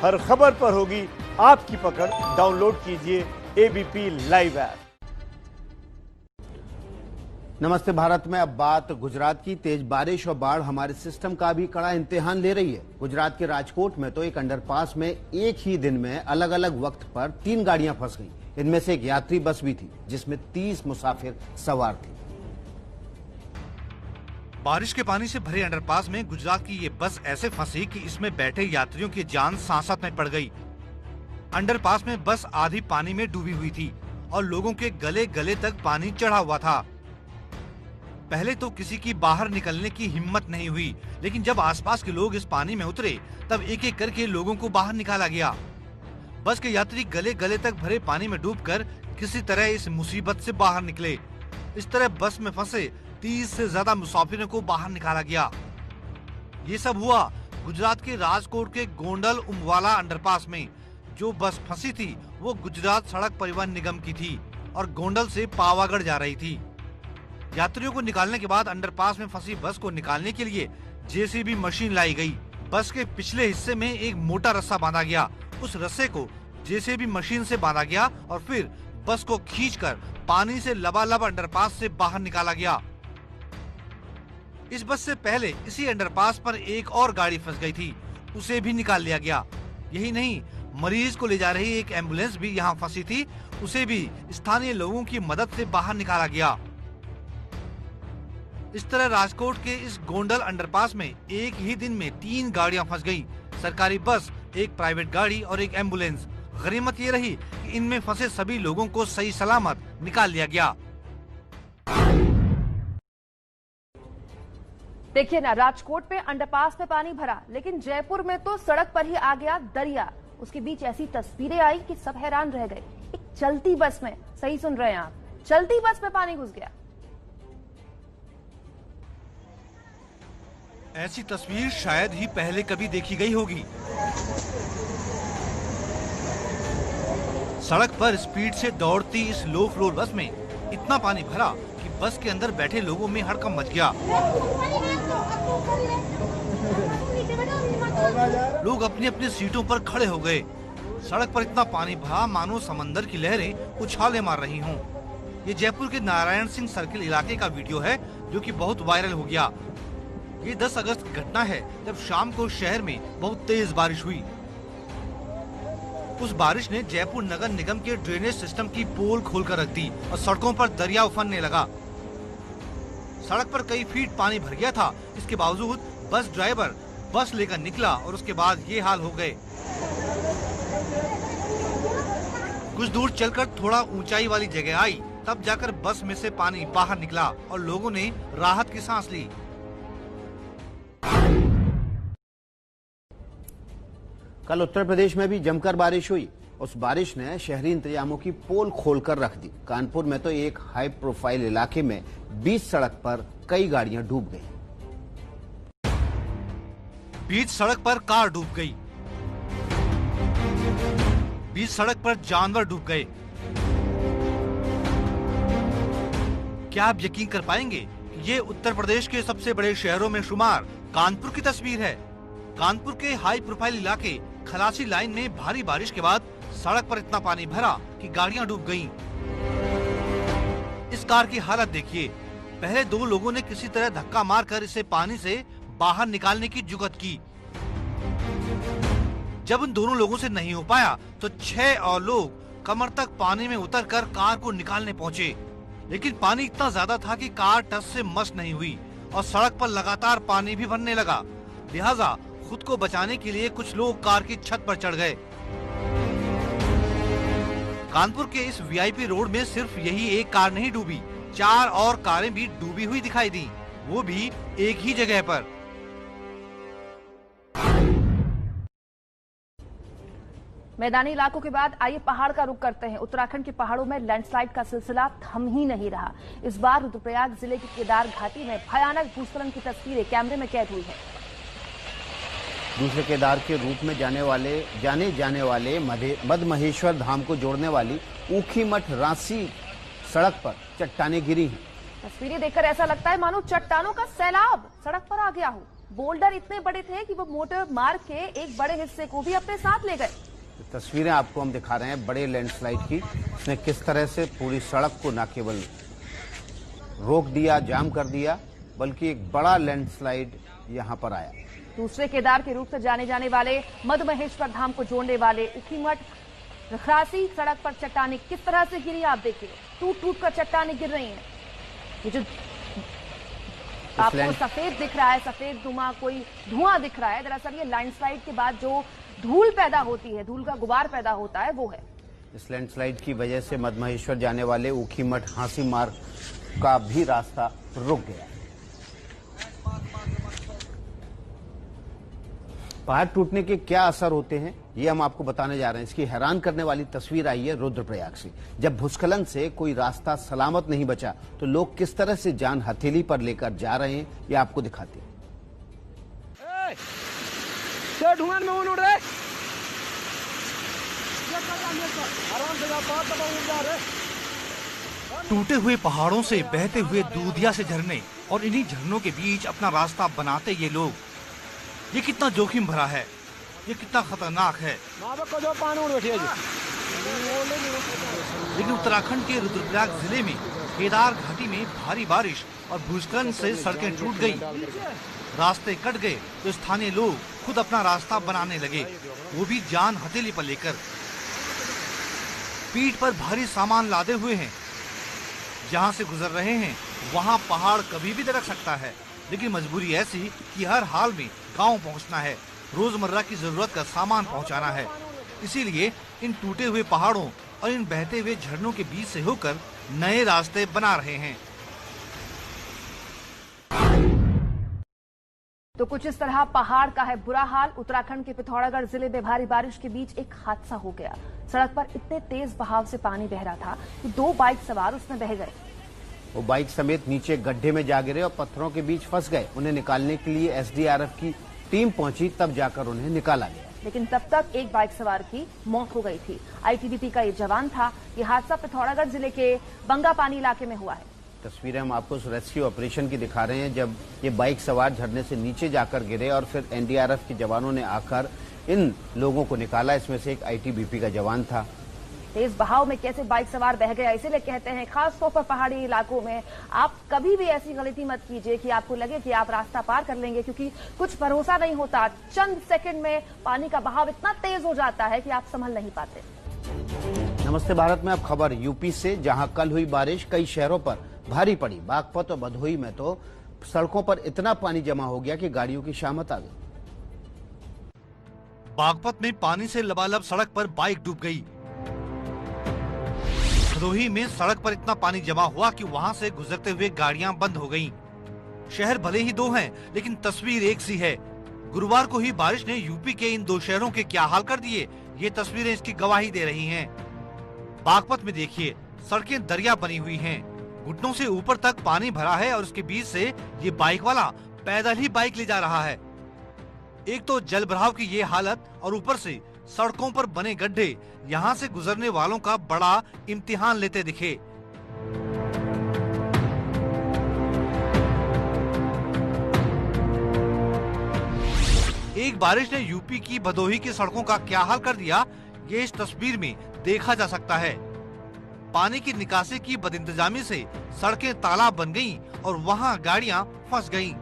हर खबर पर होगी आपकी पकड़। डाउनलोड कीजिए एबीपी लाइव ऐप। नमस्ते भारत में अब बात गुजरात की। तेज बारिश और बाढ़ हमारे सिस्टम का भी कड़ा इम्तिहान ले रही है। गुजरात के राजकोट में तो एक अंडरपास में एक ही दिन में अलग अलग वक्त पर 3 गाड़ियां फंस गईं। इनमें से एक यात्री बस भी थी जिसमें 30 मुसाफिर सवार थे। बारिश के पानी से भरे अंडरपास में गुजरात की ये बस ऐसे फंसी कि इसमें बैठे यात्रियों की जान सांसत में पड़ गई। अंडरपास में बस आधी पानी में डूबी हुई थी और लोगों के गले गले तक पानी चढ़ा हुआ था। पहले तो किसी की बाहर निकलने की हिम्मत नहीं हुई, लेकिन जब आसपास के लोग इस पानी में उतरे तब एक एक करके लोगों को बाहर निकाला गया। बस के यात्री गले गले तक भरे पानी में डूबकर किसी तरह इस मुसीबत से बाहर निकले। इस तरह बस में फंसे 30 से ज्यादा मुसाफिरों को बाहर निकाला गया। ये सब हुआ गुजरात के राजकोट के गोंडल उमवाला अंडरपास में। जो बस फंसी थी वो गुजरात सड़क परिवहन निगम की थी और गोंडल से पावागढ़ जा रही थी। यात्रियों को निकालने के बाद अंडरपास में फंसी बस को निकालने के लिए जेसीबी मशीन लाई गई। बस के पिछले हिस्से में एक मोटा रस्सा बांधा गया। उस रस्से को जेसीबी मशीन से बांधा गया और फिर बस को खींचकर पानी से लबालब अंडरपास से बाहर निकाला गया। इस बस से पहले इसी अंडरपास पर एक और गाड़ी फंस गई थी, उसे भी निकाल लिया गया। यही नहीं, मरीज को ले जा रही एक एम्बुलेंस भी यहाँ फंसी थी, उसे भी स्थानीय लोगों की मदद से बाहर निकाला गया। इस तरह राजकोट के इस गोंडल अंडरपास में एक ही दिन में 3 गाड़ियां फंस गईं। सरकारी बस, एक प्राइवेट गाड़ी और एक एम्बुलेंस। गनीमत ये रही कि इनमें फंसे सभी लोगों को सही सलामत निकाल लिया गया। देखिए ना, राजकोट में अंडरपास में पानी भरा, लेकिन जयपुर में तो सड़क पर ही आ गया दरिया। उसके बीच ऐसी तस्वीरें आई कि सब हैरान रह गए। एक चलती बस में, सही सुन रहे हैं आप, चलती बस में पानी घुस गया। ऐसी तस्वीर शायद ही पहले कभी देखी गई होगी। सड़क पर स्पीड से दौड़ती इस लो फ्लोर बस में इतना पानी भरा कि बस के अंदर बैठे लोगों में हड़कंप मच गया। लोग अपनी अपनी सीटों पर खड़े हो गए। सड़क पर इतना पानी भरा मानो समंदर की लहरें उछाले मार रही हों। ये जयपुर के नारायण सिंह सर्किल इलाके का वीडियो है जो कि बहुत वायरल हो गया। ये 10 अगस्त की घटना है जब शाम को शहर में बहुत तेज बारिश हुई। उस बारिश ने जयपुर नगर निगम के ड्रेनेज सिस्टम की पोल खोलकर रख दी और सड़कों पर दरिया उफनने लगा। सड़क पर कई फीट पानी भर गया था। इसके बावजूद बस ड्राइवर बस लेकर निकला और उसके बाद ये हाल हो गए। कुछ दूर चलकर थोड़ा ऊंचाई वाली जगह आई, तब जाकर बस में से पानी बाहर निकला और लोगों ने राहत की सांस ली। कल उत्तर प्रदेश में भी जमकर बारिश हुई। उस बारिश ने शहरी इंतजामों की पोल खोलकर रख दी। कानपुर में तो एक हाई प्रोफाइल इलाके में बीच सड़क पर कई गाड़ियां डूब गईं। बीच सड़क पर कार डूब गई। बीच सड़क पर जानवर डूब गए। क्या आप यकीन कर पाएंगे, ये उत्तर प्रदेश के सबसे बड़े शहरों में शुमार कानपुर की तस्वीर है। कानपुर के हाई प्रोफाइल इलाके खलासी लाइन में भारी बारिश के बाद सड़क पर इतना पानी भरा कि गाड़ियां डूब गईं। इस कार की हालत देखिए। पहले 2 लोगों ने किसी तरह धक्का मारकर इसे पानी से बाहर निकालने की जुगत की। जब उन दोनों लोगों से नहीं हो पाया तो 6 और लोग कमर तक पानी में उतरकर कार को निकालने पहुंचे, लेकिन पानी इतना ज्यादा था कि कार टस से मस नहीं हुई और सड़क पर लगातार पानी भी भरने लगा। लिहाजा खुद को बचाने के लिए कुछ लोग कार की छत पर चढ़ गए। कानपुर के इस वीआईपी रोड में सिर्फ यही एक कार नहीं डूबी, 4 और कारें भी डूबी हुई दिखाई दी, वो भी एक ही जगह पर। मैदानी इलाकों के बाद आइए पहाड़ का रुख करते हैं। उत्तराखंड के पहाड़ों में लैंडस्लाइड का सिलसिला थम ही नहीं रहा। इस बार रुद्रप्रयाग जिले की केदार घाटी में भयानक भूस्खलन की तस्वीरें कैमरे में कैद हुई है। दूसरे केदार के रूप में जाने जाने वाले मदमहेश्वर धाम को जोड़ने वाली ऊखीमठ रांसी सड़क पर चट्टानें गिरी हैं। तस्वीरें देखकर ऐसा लगता है मानो चट्टानों का सैलाब सड़क पर आ गया हो। बोल्डर इतने बड़े थे कि वो मोटर मार्ग के एक बड़े हिस्से को भी अपने साथ ले गए। तस्वीरें आपको हम दिखा रहे हैं बड़े लैंडस्लाइड की। इसने किस तरह से पूरी सड़क को न केवल रोक दिया, जाम कर दिया, बल्कि एक बड़ा लैंडस्लाइड यहां पर आया। दूसरे केदार के रूप से जाने जाने वाले मधुमहेश्वर धाम को जोड़ने वाले ऊखीमठ रखरासी सड़क पर चट्टानें किस तरह से गिरी आप देखिए, टूट टूट कर चट्टानें गिर रही हैं। ये जो आपको सफेद दिख रहा है, सफेद धुआं, कोई धुआं दिख रहा है, दरअसल ये लैंडस्लाइड के बाद जो धूल पैदा होती है, धूल का गुबार पैदा होता है, वो है। इस लैंडस्लाइड की वजह से मधुमहेश्वर जाने वाले ऊखीमठ हांसी मार्ग का भी रास्ता रुक गया। पहाड़ टूटने के क्या असर होते हैं, ये हम आपको बताने जा रहे हैं। इसकी हैरान करने वाली तस्वीर आई है रुद्रप्रयाग से। जब भूस्खलन से कोई रास्ता सलामत नहीं बचा तो लोग किस तरह से जान हथेली पर लेकर जा रहे हैं, ये आपको दिखाते हैं। टूटे हुए पहाड़ों से बहते हुए दूधिया से झरने और इन्हीं झरनों के बीच अपना रास्ता बनाते ये लोग, ये कितना जोखिम भरा है, ये कितना खतरनाक है। लेकिन उत्तराखंड के रुद्रप्रयाग जिले में केदार घाटी में भारी बारिश और भूस्खलन से सड़कें टूट गई, रास्ते कट गए तो स्थानीय लोग खुद अपना रास्ता बनाने लगे, वो भी जान हथेली पर लेकर। पीठ पर भारी सामान लादे हुए हैं। जहां से गुजर रहे हैं वहां पहाड़ कभी भी दरक सकता है, लेकिन मजबूरी ऐसी कि हर हाल में गांव पहुंचना है, रोजमर्रा की जरूरत का सामान पहुंचाना है। इसीलिए इन टूटे हुए पहाड़ों और इन बहते हुए झरनों के बीच से होकर नए रास्ते बना रहे हैं। तो कुछ इस तरह पहाड़ का है बुरा हाल। उत्तराखंड के पिथौरागढ़ जिले में भारी बारिश के बीच एक हादसा हो गया। सड़क पर इतने तेज बहाव से पानी बह रहा था कि 2 बाइक सवार उसमें बह गए। वो बाइक समेत नीचे गड्ढे में जा गिरे और पत्थरों के बीच फंस गए। उन्हें निकालने के लिए एसडीआरएफ की टीम पहुंची, तब जाकर उन्हें निकाला गया। लेकिन तब तक एक बाइक सवार की मौत हो गई थी। आईटीबीपी का ये जवान था। ये हादसा पिथौरागढ़ जिले के बंगापानी इलाके में हुआ है। तस्वीरें हम आपको उस रेस्क्यू ऑपरेशन की दिखा रहे हैं, जब ये बाइक सवार झरने से नीचे जाकर गिरे और फिर एनडीआरएफ के जवानों ने आकर इन लोगों को निकाला। इसमें से एक आईटीबीपी का जवान था। तेज बहाव में कैसे बाइक सवार बह गया, इसीलिए कहते हैं खासतौर पर पहाड़ी इलाकों में आप कभी भी ऐसी गलती मत कीजिए कि आपको लगे कि आप रास्ता पार कर लेंगे, क्योंकि कुछ भरोसा नहीं होता। चंद सेकंड में पानी का बहाव इतना तेज हो जाता है कि आप संभल नहीं पाते। नमस्ते भारत में अब खबर यूपी से, जहां कल हुई बारिश कई शहरों पर भारी पड़ी। बागपत और भदोही में तो सड़कों पर इतना पानी जमा हो गया कि गाड़ियों की शामत आ गई। बागपत में पानी से लबालब सड़क पर बाइक डूब गई। भदोही में सड़क पर इतना पानी जमा हुआ कि वहां से गुजरते हुए गाड़ियां बंद हो गईं। शहर भले ही 2 हैं, लेकिन तस्वीर एक सी है। गुरुवार को ही बारिश ने यूपी के इन 2 शहरों के क्या हाल कर दिए, ये तस्वीरें इसकी गवाही दे रही हैं। बागपत में देखिए, सड़कें दरिया बनी हुई हैं, घुटनों से ऊपर तक पानी भरा है और उसके बीच से ये बाइक वाला पैदल ही बाइक ले जा रहा है। एक तो जल भराव की ये हालत और ऊपर से सड़कों पर बने गड्ढे यहाँ से गुजरने वालों का बड़ा इम्तिहान लेते दिखे। एक बारिश ने यूपी की भदोही की सड़कों का क्या हाल कर दिया, ये इस तस्वीर में देखा जा सकता है। पानी की निकासी की बदइंतजामी से सड़कें तालाब बन गईं और वहां गाड़ियां फंस गईं।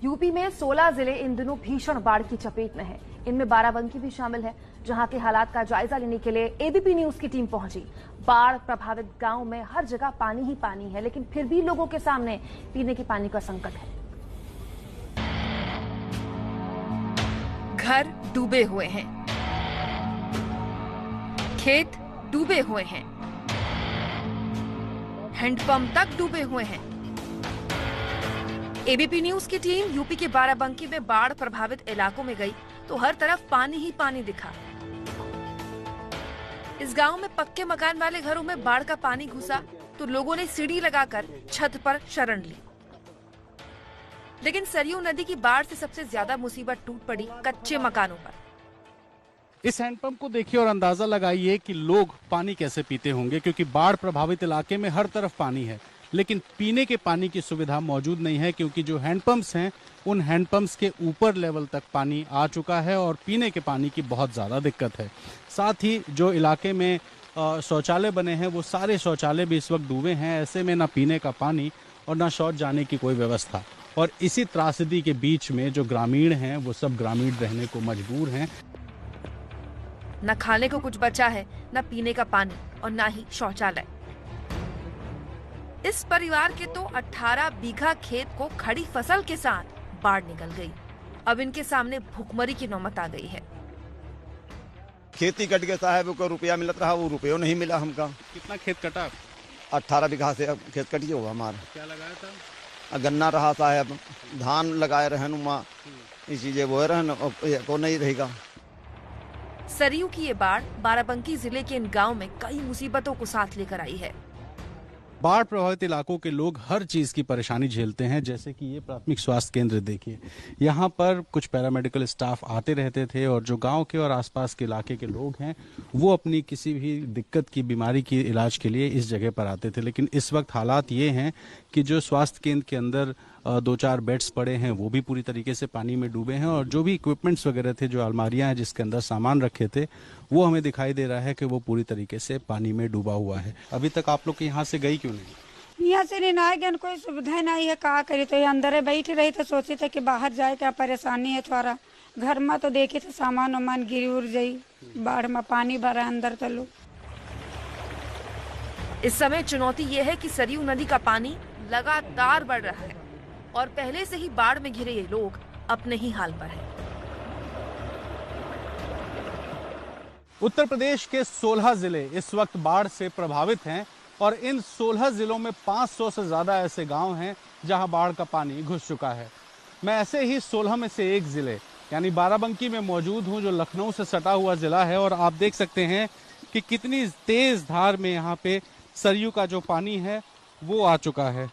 यूपी में 16 जिले इन दिनों भीषण बाढ़ की चपेट में हैं। इनमें बाराबंकी भी शामिल है, जहां के हालात का जायजा लेने के लिए एबीपी न्यूज की टीम पहुंची। बाढ़ प्रभावित गांव में हर जगह पानी ही पानी है, लेकिन फिर भी लोगों के सामने पीने के पानी का संकट है। घर डूबे हुए हैं, खेत डूबे हुए हैं, हैंडपंप तक डूबे हुए हैं। एबीपी न्यूज की टीम यूपी के बाराबंकी में बाढ़ प्रभावित इलाकों में गई तो हर तरफ पानी ही पानी दिखा। इस गांव में पक्के मकान वाले घरों में बाढ़ का पानी घुसा तो लोगों ने सीढ़ी लगाकर छत पर शरण ली। लेकिन सरयू नदी की बाढ़ से सबसे ज्यादा मुसीबत टूट पड़ी कच्चे मकानों पर। इस हैंडपंप को देखिए और अंदाजा लगाइए कि लोग पानी कैसे पीते होंगे, क्योंकि बाढ़ प्रभावित इलाके में हर तरफ पानी है। लेकिन पीने के पानी की सुविधा मौजूद नहीं है, क्योंकि जो हैंडपंप्स हैं उन हैंडपंप्स के ऊपर लेवल तक पानी आ चुका है और पीने के पानी की बहुत ज़्यादा दिक्कत है। साथ ही जो इलाके में शौचालय बने हैं वो सारे शौचालय भी इस वक्त डूबे हैं। ऐसे में ना पीने का पानी और ना शौच जाने की कोई व्यवस्था। और इसी त्रासदी के बीच में जो ग्रामीण हैं वो सब ग्रामीण रहने को मजबूर हैं। न खाने को कुछ बचा है, न पीने का पानी और न ही शौचालय। इस परिवार के तो 18 बीघा खेत को खड़ी फसल के साथ बाढ़ निकल गई। अब इनके सामने भूखमरी की नौबत आ गई है। खेती कट गया साहब को रुपया मिलत रहा, वो रुपया नहीं मिला हमका। कितना खेत कटा? 18 बीघा से खेत कटिए होगा हमारा। क्या लगाया था? गन्ना रहा साहब, धान लगाए रहन उमा, ये चीजें वो रहन को नहीं रहेगा। सरयू की ये बाढ़ बाराबंकी जिले के इन गांव में कई मुसीबतों को साथ लेकर आई है। बाढ़ प्रभावित इलाकों के लोग हर चीज की परेशानी झेलते हैं। जैसे कि ये प्राथमिक स्वास्थ्य केंद्र देखिए, यहाँ पर कुछ पैरामेडिकल स्टाफ आते रहते थे और जो गांव के और आसपास के इलाके के लोग हैं वो अपनी किसी भी दिक्कत की बीमारी की इलाज के लिए इस जगह पर आते थे। लेकिन इस वक्त हालात ये हैं कि जो स्वास्थ्य केंद्र के अंदर 2-4 बेड्स पड़े हैं वो भी पूरी तरीके से पानी में डूबे हैं और जो भी इक्विपमेंट्स वगैरह थे, जो अलमारियां हैं जिसके अंदर सामान रखे थे, वो हमें दिखाई दे रहा है कि वो पूरी तरीके से पानी में डूबा हुआ है। अभी तक आप लोग यहाँ से गई क्यों नहीं? यहाँ से नहीं आए गए, कोई सुविधा नहीं है, कहा करी तो अंदर बैठी रही तो सोचे थे कि बाहर जाए, क्या परेशानी है थोड़ा। घर में तो देखे थे सामान वामान गिरी उड़ जाई, बाढ़ में पानी भरा अंदर तो लोग। इस समय चुनौती ये है कि सरयू नदी का पानी लगातार बढ़ रहा है और पहले से ही बाढ़ में घिरे ये लोग अपने ही हाल पर हैं। उत्तर प्रदेश के 16 जिले इस वक्त बाढ़ से प्रभावित हैं और इन 16 जिलों में 500 से ज्यादा ऐसे गांव हैं जहां बाढ़ का पानी घुस चुका है। मैं ऐसे ही 16 में से एक जिले यानी बाराबंकी में मौजूद हूं, जो लखनऊ से सटा हुआ जिला है, और आप देख सकते हैं कि कितनी तेज धार में यहाँ पे सरयू का जो पानी है वो आ चुका है।